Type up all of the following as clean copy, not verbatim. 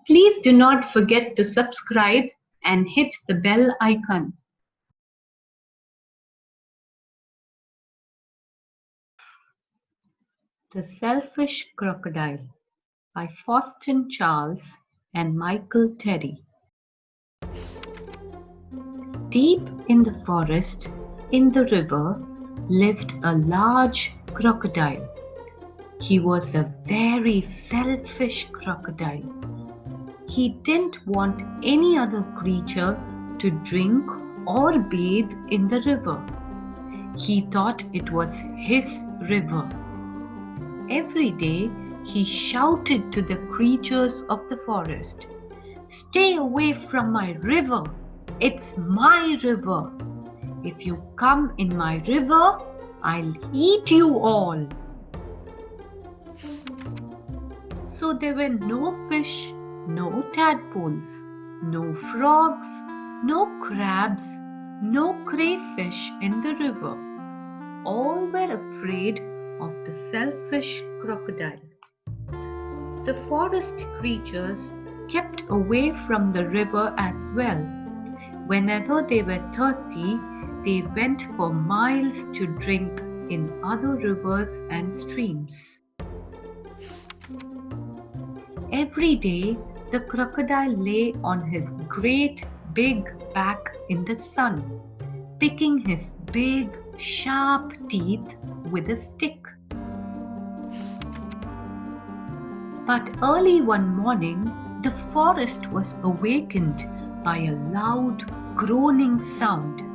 Please do not forget to subscribe and hit the bell icon. The Selfish Crocodile by Faustin Charles and Michael Terry. Deep in the forest, in the river, lived a large crocodile. He was a very selfish crocodile. He didn't want any other creature to drink or bathe in the river. He thought it was his river. Every day he shouted to the creatures of the forest, "Stay away from my river! It's my river! If you come in my river, I'll eat you all!" So there were no fish, no tadpoles, no frogs, no crabs, no crayfish in the river. All were afraid of the selfish crocodile. The forest creatures kept away from the river as well. Whenever they were thirsty, they went for miles to drink in other rivers and streams. Every day, the crocodile lay on his great big back in the sun, picking his big, sharp teeth with a stick. But early one morning, the forest was awakened by a loud, groaning sound.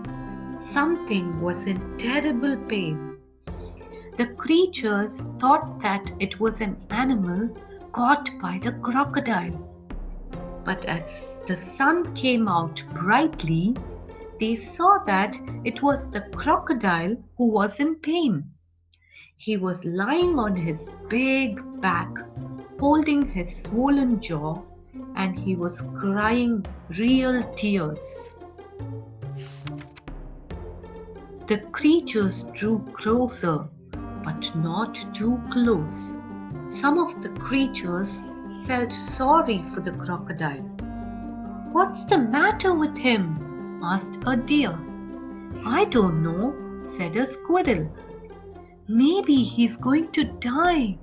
Something was in terrible pain. The creatures thought that it was an animal caught by the crocodile. But as the sun came out brightly, they saw that it was the crocodile who was in pain. He was lying on his big back, holding his swollen jaw, and he was crying real tears. The creatures drew closer, but not too close. Some of the creatures felt sorry for the crocodile. "What's the matter with him?" asked a deer. "I don't know," said a squirrel. "Maybe he's going to die,"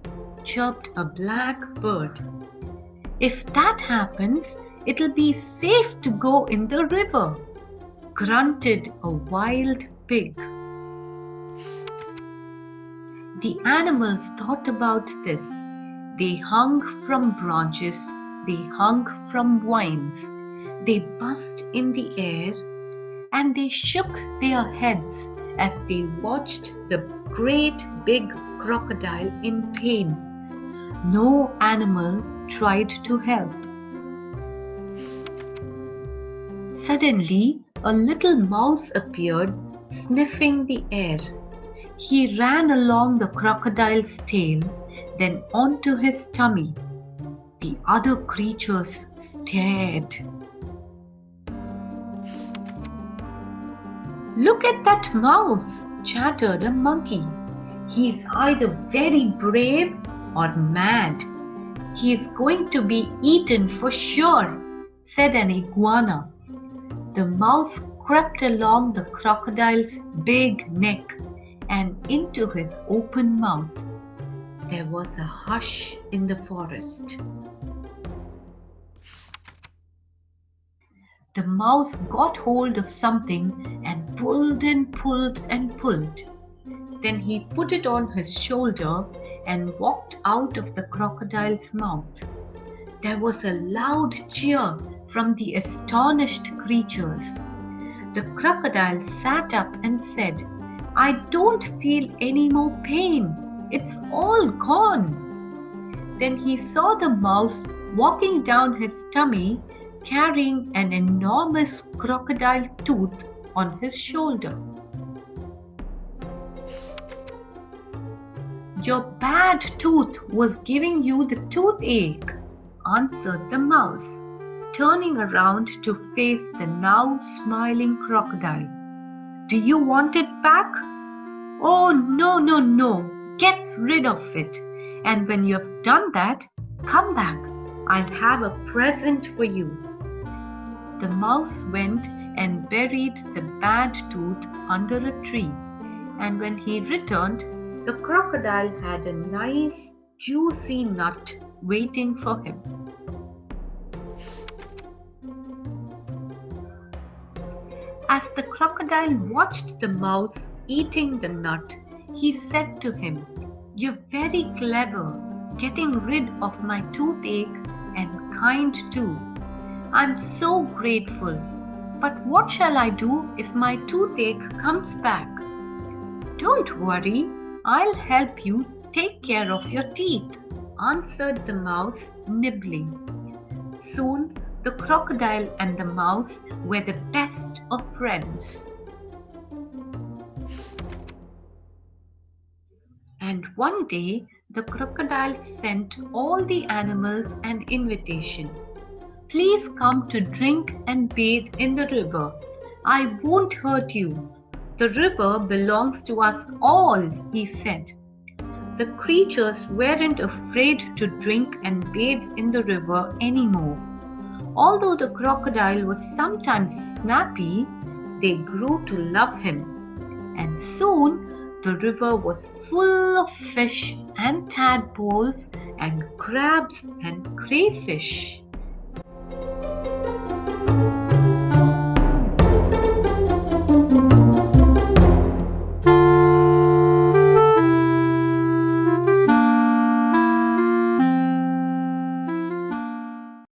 chirped a black bird. "If that happens, it'll be safe to go in the river," grunted a wild pig. The animals thought about this. They hung from branches, they hung from vines, they buzzed in the air, and they shook their heads as they watched the great big crocodile in pain. No animal tried to help. Suddenly, a little mouse appeared, sniffing the air. He ran along the crocodile's tail, then onto his tummy. The other creatures stared. "Look at that mouse," chattered a monkey. "He's either very brave or mad. He's going to be eaten for sure," said an iguana. The mouse crept along the crocodile's big neck and into his open mouth. There was a hush in the forest. The mouse got hold of something and pulled and pulled and pulled. Then he put it on his shoulder and walked out of the crocodile's mouth. There was a loud cheer from the astonished creatures. The crocodile sat up and said, "I don't feel any more pain. It's all gone." Then he saw the mouse walking down his tummy, carrying an enormous crocodile tooth on his shoulder. "Your bad tooth was giving you the toothache," answered the mouse, turning around to face the now smiling crocodile. "Do you want it back?" "Oh, no, no, no. Get rid of it. And when you have done that, come back. I'll have a present for you." The mouse went and buried the bad tooth under a tree, and when he returned, the crocodile had a nice, juicy nut waiting for him. As the crocodile watched the mouse eating the nut, he said to him, "You're very clever, getting rid of my toothache, and kind too. I'm so grateful. But what shall I do if my toothache comes back?" "Don't worry, I'll help you take care of your teeth," answered the mouse, nibbling. Soon the crocodile and the mouse were the best of friends. And one day the crocodile sent all the animals an invitation. "Please come to drink and bathe in the river. I won't hurt you. The river belongs to us all," he said. The creatures weren't afraid to drink and bathe in the river anymore. Although the crocodile was sometimes snappy, they grew to love him. And soon the river was full of fish and tadpoles and crabs and crayfish.